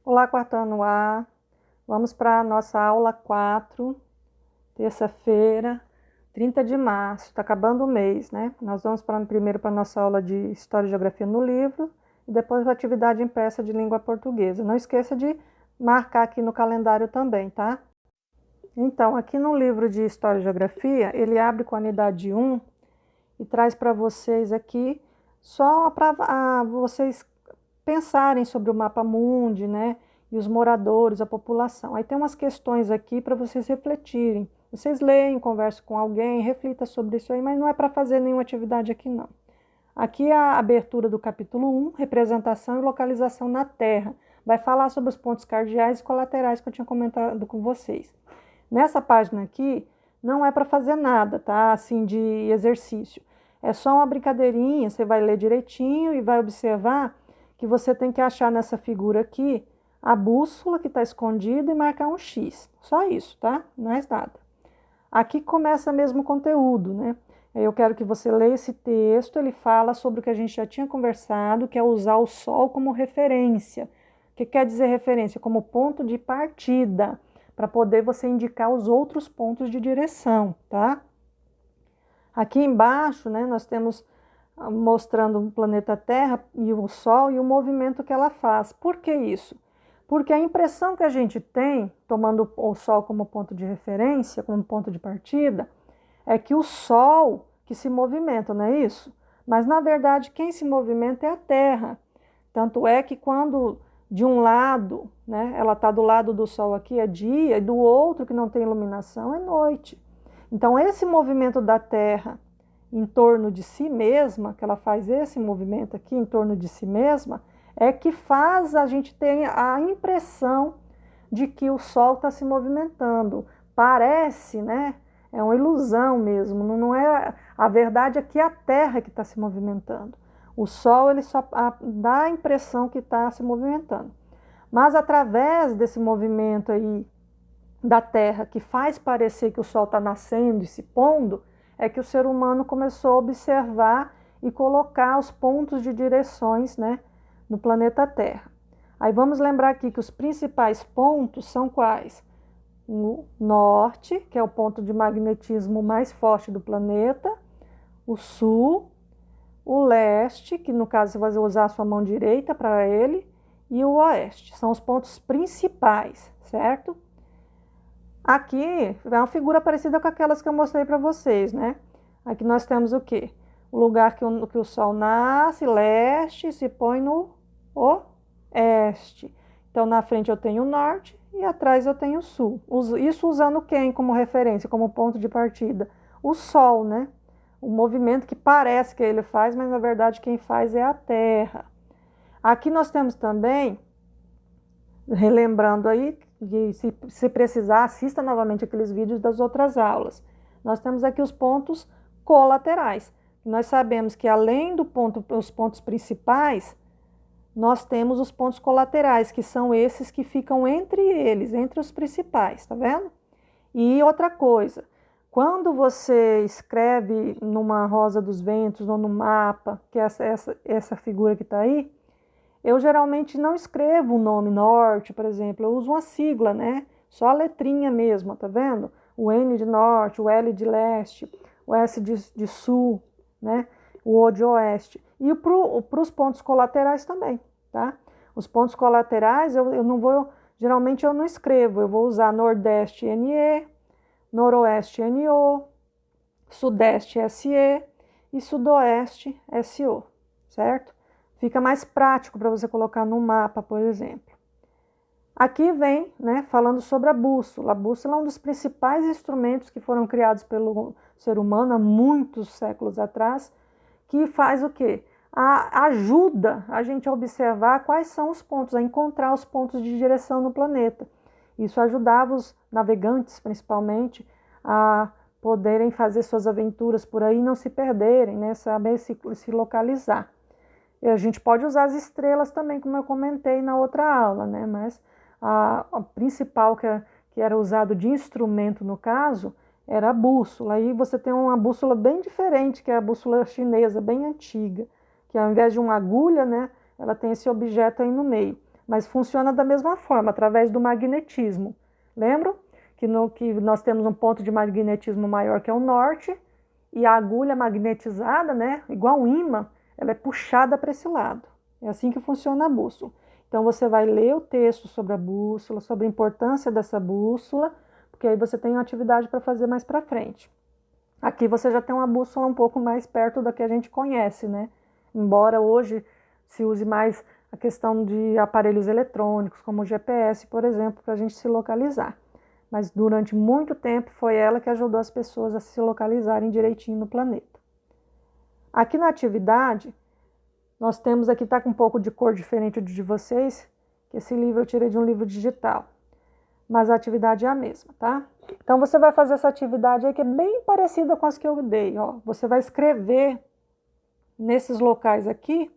Olá, quarto ano A. Vamos para a nossa aula 4, terça-feira, 30 de março. Está acabando o mês, né? Nós vamos primeiro para a nossa aula de História e Geografia no livro e depois a atividade impressa de língua portuguesa. Não esqueça de marcar aqui no calendário também, tá? Então, aqui no livro de História e Geografia, ele abre com a unidade 1 e traz para vocês aqui só para vocês pensarem sobre o mapa mundi, né? E os moradores, a população. Aí tem umas questões aqui para vocês refletirem. Vocês leem, conversem com alguém, reflita sobre isso aí, mas não é para fazer nenhuma atividade aqui não. Aqui é a abertura do capítulo 1, representação e localização na Terra. Vai falar sobre os pontos cardeais e colaterais que eu tinha comentado com vocês. Nessa página aqui, não é para fazer nada, tá? Assim, de exercício. É só uma brincadeirinha, você vai ler direitinho e vai observar que você tem que achar nessa figura aqui a bússola que está escondida e marcar um X. Só isso, tá? Mais nada. Aqui começa mesmo o conteúdo, né? Eu quero que você leia esse texto, ele fala sobre o que a gente já tinha conversado, que é usar o Sol como referência. O que quer dizer referência? Como ponto de partida, para poder você indicar os outros pontos de direção, tá? Aqui embaixo, né, nós temos mostrando o planeta Terra e o Sol e o movimento que ela faz. Por que isso? Porque a impressão que a gente tem, tomando o Sol como ponto de referência, como ponto de partida, é que o Sol que se movimenta, não é isso? Mas, na verdade, quem se movimenta é a Terra. Tanto é que quando de um lado, né, ela está do lado do Sol aqui, é dia, e do outro, que não tem iluminação, é noite. Então, esse movimento da Terra em torno de si mesma, que ela faz esse movimento aqui em torno de si mesma, é que faz a gente ter a impressão de que o Sol está se movimentando. Parece, né? É uma ilusão mesmo, não é. A verdade é que a Terra que está se movimentando. O Sol ele só dá a impressão que está se movimentando. Mas através desse movimento aí da Terra, que faz parecer que o Sol está nascendo e se pondo, é que o ser humano começou a observar e colocar os pontos de direções, né, no planeta Terra. Aí vamos lembrar aqui que os principais pontos são quais? O norte, que é o ponto de magnetismo mais forte do planeta, o sul, o leste, que no caso você vai usar a sua mão direita para ele, e o oeste. São os pontos principais, certo? Aqui é uma figura parecida com aquelas que eu mostrei para vocês, né? Aqui nós temos o quê? O lugar que o Sol nasce, leste, se põe no oeste. Então, na frente eu tenho o norte e atrás eu tenho o sul. Isso usando quem como referência, como ponto de partida? O Sol, né? O movimento que parece que ele faz, mas na verdade quem faz é a Terra. Aqui nós temos também, relembrando aí, e se precisar, assista novamente aqueles vídeos das outras aulas. Nós temos aqui os pontos colaterais. Nós sabemos que além dos pontos principais, nós temos os pontos colaterais, que são esses que ficam entre eles, entre os principais, tá vendo? E outra coisa, quando você escreve numa rosa dos ventos ou no mapa, que é essa figura que está aí, eu geralmente não escrevo o nome norte, por exemplo, eu uso uma sigla, né? Só a letrinha mesmo, tá vendo? O N de norte, o L de leste, o S de sul, né? O O de oeste. E para os pontos colaterais também, tá? Os pontos colaterais eu não vou, geralmente eu não escrevo, eu vou usar nordeste NE, noroeste NO, sudeste SE e sudoeste SO, certo? Fica mais prático para você colocar no mapa, por exemplo. Aqui vem, né, falando sobre a bússola. A bússola é um dos principais instrumentos que foram criados pelo ser humano há muitos séculos atrás, que faz o quê? Ajuda a gente a observar quais são os pontos, a encontrar os pontos de direção no planeta. Isso ajudava os navegantes, principalmente, a poderem fazer suas aventuras por aí e não se perderem, né, saber se localizar. E a gente pode usar as estrelas também, como eu comentei na outra aula, né? Mas a principal que era usado de instrumento no caso era a bússola. Aí você tem uma bússola bem diferente, que é a bússola chinesa, bem antiga, que ao invés de uma agulha, né, ela tem esse objeto aí no meio. mas funciona da mesma forma, através do magnetismo. Lembram que nós temos um ponto de magnetismo maior que é o norte, e a agulha magnetizada, né, igual um ímã, ela é puxada para esse lado. É assim que funciona a bússola. Então você vai ler o texto sobre a bússola, sobre a importância dessa bússola, porque aí você tem uma atividade para fazer mais para frente. Aqui você já tem uma bússola um pouco mais perto da que a gente conhece, né? Embora hoje se use mais a questão de aparelhos eletrônicos, como o GPS, por exemplo, para a gente se localizar. Mas durante muito tempo foi ela que ajudou as pessoas a se localizarem direitinho no planeta. Aqui na atividade, nós temos aqui, tá com um pouco de cor diferente do de vocês, que esse livro eu tirei de um livro digital, mas a atividade é a mesma, tá? Então você vai fazer essa atividade aí que é bem parecida com as que eu dei, ó. Você vai escrever nesses locais aqui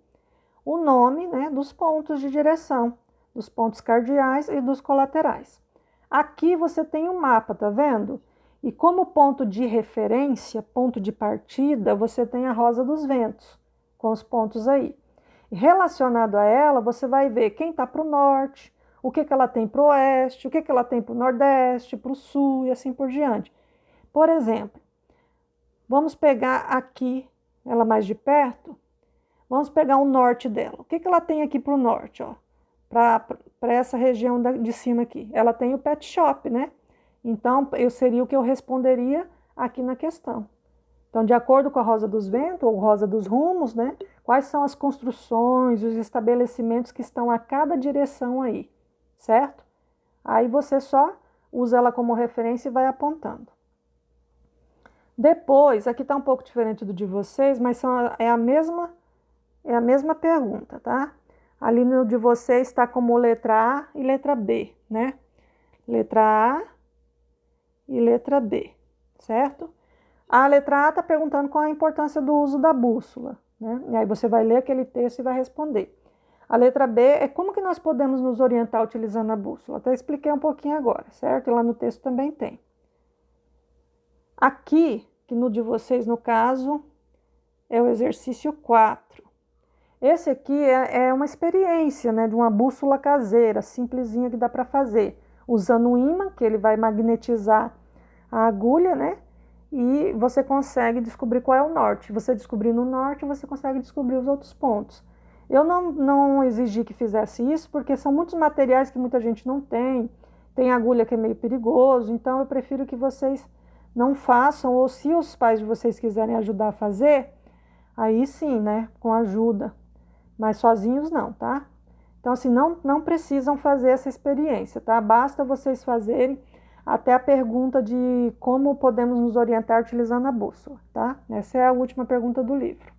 o nome, né, dos pontos de direção, dos pontos cardeais e dos colaterais. Aqui você tem um mapa, tá vendo? E como ponto de referência, ponto de partida, você tem a Rosa dos Ventos, com os pontos aí. E relacionado a ela, você vai ver quem está para o norte, o que ela tem para o oeste, o que ela tem para o nordeste, para o sul e assim por diante. Por exemplo, vamos pegar aqui, ela mais de perto, vamos pegar o norte dela. O que ela tem aqui para o norte, ó? Para essa região de cima aqui. Ela tem o pet shop, né? Então, seria o que eu responderia aqui na questão. Então, de acordo com a Rosa dos Ventos, ou Rosa dos Rumos, né? Quais são as construções, os estabelecimentos que estão a cada direção aí, certo? Aí você só usa ela como referência e vai apontando. Depois, aqui está um pouco diferente do de vocês, mas é a mesma pergunta, tá? Ali no de vocês está como letra A e letra B, né? Letra A e letra B, certo? A letra A está perguntando qual a importância do uso da bússola, né? E aí você vai ler aquele texto e vai responder. A letra B é como que nós podemos nos orientar utilizando a bússola. Até expliquei um pouquinho agora, certo? E lá no texto também tem. Aqui, que no de vocês, no caso, é o exercício 4. Esse aqui é uma experiência, né, de uma bússola caseira, simplesinha que dá para fazer, usando um ímã, que ele vai magnetizar a agulha, né, e você consegue descobrir qual é o norte. Você descobrindo o norte, você consegue descobrir os outros pontos. Eu não exigi que fizesse isso, porque são muitos materiais que muita gente não tem agulha que é meio perigoso, então eu prefiro que vocês não façam, ou se os pais de vocês quiserem ajudar a fazer, aí sim, né, com ajuda. Mas sozinhos não, tá? Então, assim, não precisam fazer essa experiência, tá? Basta vocês fazerem até a pergunta de como podemos nos orientar utilizando a bússola, tá? Essa é a última pergunta do livro.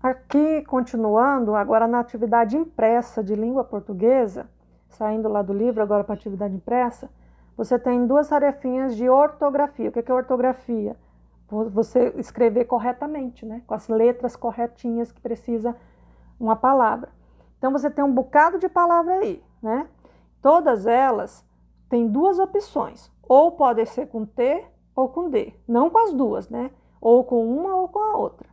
Aqui, continuando, agora na atividade impressa de língua portuguesa, saindo lá do livro agora para a atividade impressa, você tem duas tarefinhas de ortografia. O que é ortografia? Você escrever corretamente, né? Com as letras corretinhas que precisa uma palavra. Então você tem um bocado de palavra aí, né? Todas elas têm duas opções, ou pode ser com T ou com D, não com as duas, né? Ou com uma ou com a outra.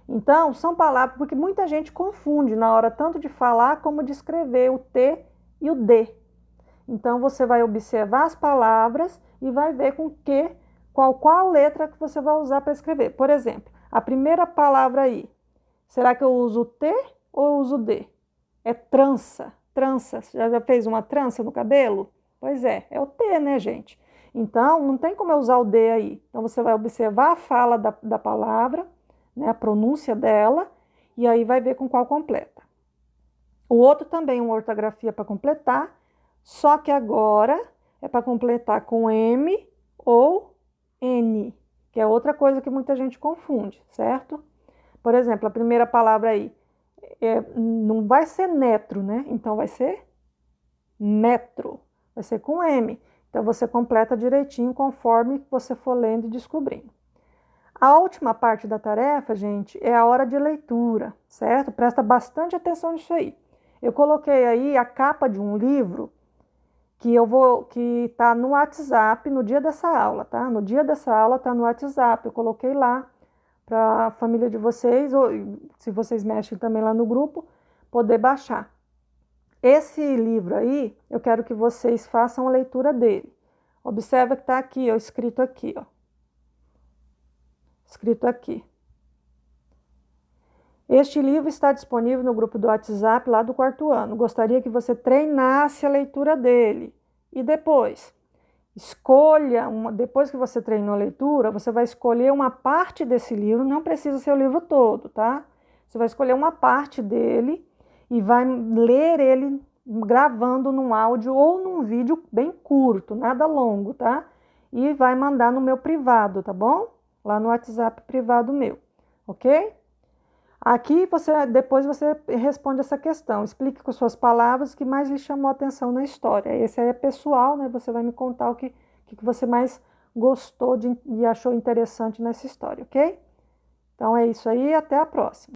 Então são palavras, porque muita gente confunde na hora tanto de falar como de escrever o T e o D. Então você vai observar as palavras e vai ver com qual letra que você vai usar para escrever. Por exemplo, a primeira palavra aí, será que eu uso T ou eu uso D? É trança. Trança. Você já fez uma trança no cabelo? Pois é o T, né, gente? Então, não tem como eu usar o D aí. Então, você vai observar a fala da palavra, né, a pronúncia dela, e aí vai ver com qual completa. O outro também é uma ortografia para completar, só que agora é para completar com M ou N, que é outra coisa que muita gente confunde, certo? Por exemplo, a primeira palavra aí, não vai ser metro, né? Então vai ser metro, vai ser com M. Então você completa direitinho conforme você for lendo e descobrindo. A última parte da tarefa, gente, é a hora de leitura, certo? Presta bastante atenção nisso aí. Eu coloquei aí a capa de um livro que está no WhatsApp no dia dessa aula, tá? No dia dessa aula está no WhatsApp, eu coloquei lá para a família de vocês, ou se vocês mexem também lá no grupo, poder baixar. Esse livro aí, eu quero que vocês façam a leitura dele. Observa que está aqui, ó, escrito aqui, ó. Escrito aqui. Este livro está disponível no grupo do WhatsApp lá do 4º ano. Gostaria que você treinasse a leitura dele. E depois, escolha, depois que você treinou a leitura, você vai escolher uma parte desse livro, não precisa ser o livro todo, tá? Você vai escolher uma parte dele e vai ler ele gravando num áudio ou num vídeo bem curto, nada longo, tá? E vai mandar no meu privado, tá bom? Lá no WhatsApp privado meu, ok? Aqui depois você responde essa questão, explique com suas palavras o que mais lhe chamou a atenção na história. Esse aí é pessoal, né? Você vai me contar o que você mais gostou e achou interessante nessa história, ok? Então é isso aí, até a próxima.